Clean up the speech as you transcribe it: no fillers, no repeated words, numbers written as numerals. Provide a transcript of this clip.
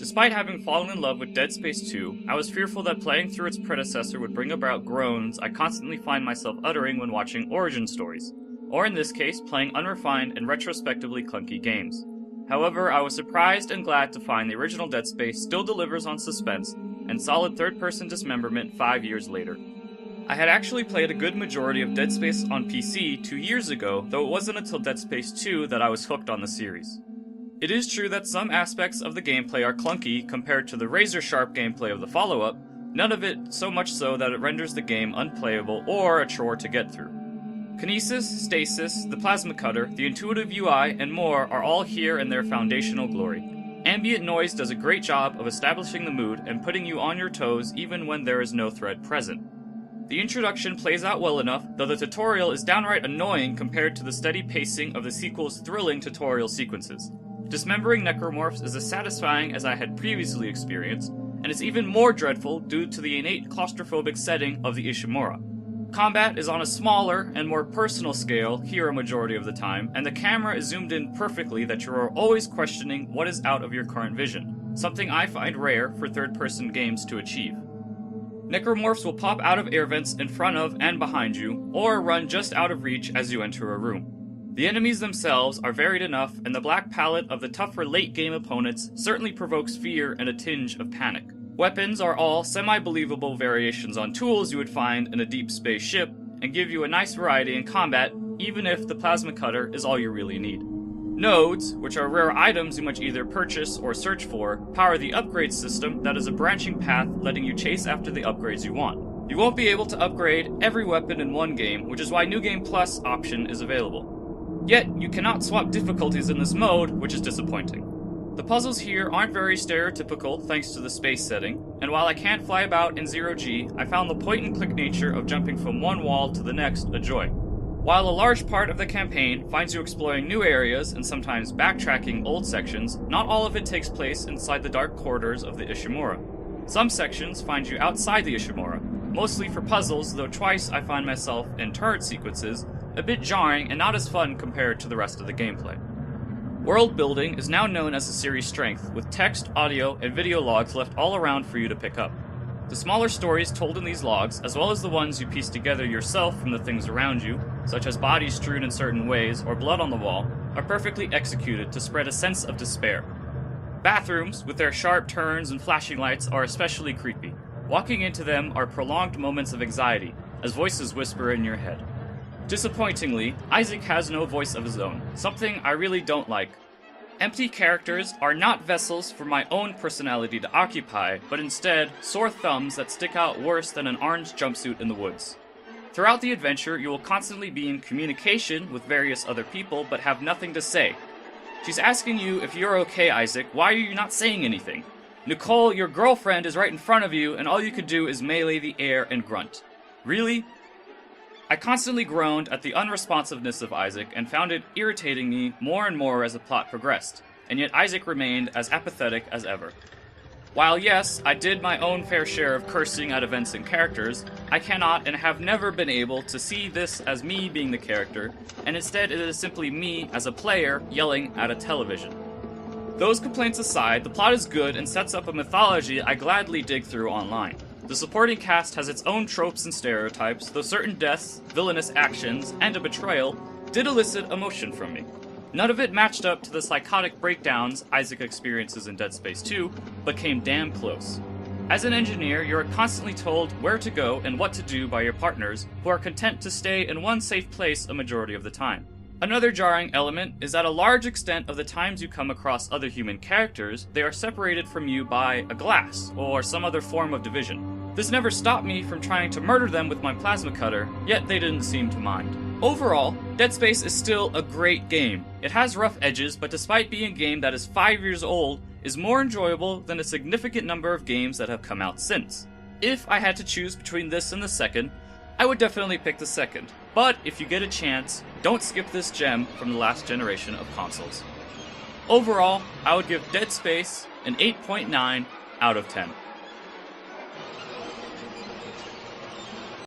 Despite having fallen in love with Dead Space 2, I was fearful that playing through its predecessor would bring about groans I constantly find myself uttering when watching origin stories, or in this case, playing unrefined and retrospectively clunky games. However, I was surprised and glad to find the original Dead Space still delivers on suspense and solid third-person dismemberment 5 years later. I had actually played a good majority of Dead Space on PC 2 years ago, though it wasn't until Dead Space 2 that I was hooked on the series. It is true that some aspects of the gameplay are clunky compared to the razor-sharp gameplay of the follow-up, none of it so much so that it renders the game unplayable or a chore to get through. Kinesis, stasis, the plasma cutter, the intuitive UI, and more are all here in their foundational glory. Ambient noise does a great job of establishing the mood and putting you on your toes even when there is no threat present. The introduction plays out well enough, though the tutorial is downright annoying compared to the steady pacing of the sequel's thrilling tutorial sequences. Dismembering necromorphs is as satisfying as I had previously experienced, and it's even more dreadful due to the innate claustrophobic setting of the Ishimura. Combat is on a smaller and more personal scale here a majority of the time, and the camera is zoomed in perfectly that you are always questioning what is out of your current vision, something I find rare for third-person games to achieve. Necromorphs will pop out of air vents in front of and behind you, or run just out of reach as you enter a room. The enemies themselves are varied enough, and the black palette of the tougher late-game opponents certainly provokes fear and a tinge of panic. Weapons are all semi-believable variations on tools you would find in a deep space ship, and give you a nice variety in combat, even if the plasma cutter is all you really need. Nodes, which are rare items you must either purchase or search for, power the upgrade system that is a branching path letting you chase after the upgrades you want. You won't be able to upgrade every weapon in one game, which is why New Game Plus option is available. Yet, you cannot swap difficulties in this mode, which is disappointing. The puzzles here aren't very stereotypical thanks to the space setting, and while I can't fly about in zero-G, I found the point-and-click nature of jumping from one wall to the next a joy. While a large part of the campaign finds you exploring new areas and sometimes backtracking old sections, not all of it takes place inside the dark corridors of the Ishimura. Some sections find you outside the Ishimura, mostly for puzzles, though twice I find myself in turret sequences, a bit jarring and not as fun compared to the rest of the gameplay. World building is now known as a series strength, with text, audio, and video logs left all around for you to pick up. The smaller stories told in these logs, as well as the ones you piece together yourself from the things around you, such as bodies strewn in certain ways or blood on the wall, are perfectly executed to spread a sense of despair. Bathrooms, with their sharp turns and flashing lights, are especially creepy. Walking into them are prolonged moments of anxiety, as voices whisper in your head. Disappointingly, Isaac has no voice of his own, something I really don't like. Empty characters are not vessels for my own personality to occupy, but instead sore thumbs that stick out worse than an orange jumpsuit in the woods. Throughout the adventure, you will constantly be in communication with various other people, but have nothing to say. She's asking you if you're okay, Isaac, why are you not saying anything? Nicole, your girlfriend, is right in front of you, and all you could do is melee the air and grunt. Really? I constantly groaned at the unresponsiveness of Isaac and found it irritating me more and more as the plot progressed, and yet Isaac remained as apathetic as ever. While yes, I did my own fair share of cursing at events and characters, I cannot and have never been able to see this as me being the character, and instead it is simply me as a player yelling at a television. Those complaints aside, the plot is good and sets up a mythology I gladly dig through online. The supporting cast has its own tropes and stereotypes, though certain deaths, villainous actions, and a betrayal did elicit emotion from me. None of it matched up to the psychotic breakdowns Isaac experiences in Dead Space 2, but came damn close. As an engineer, you are constantly told where to go and what to do by your partners, who are content to stay in one safe place a majority of the time. Another jarring element is that a large extent of the times you come across other human characters, they are separated from you by a glass, or some other form of division. This never stopped me from trying to murder them with my plasma cutter, yet they didn't seem to mind. Overall, Dead Space is still a great game. It has rough edges, but despite being a game that is 5 years old, is more enjoyable than a significant number of games that have come out since. If I had to choose between this and the second, I would definitely pick the second. But if you get a chance, don't skip this gem from the last generation of consoles. Overall, I would give Dead Space an 8.9 out of 10.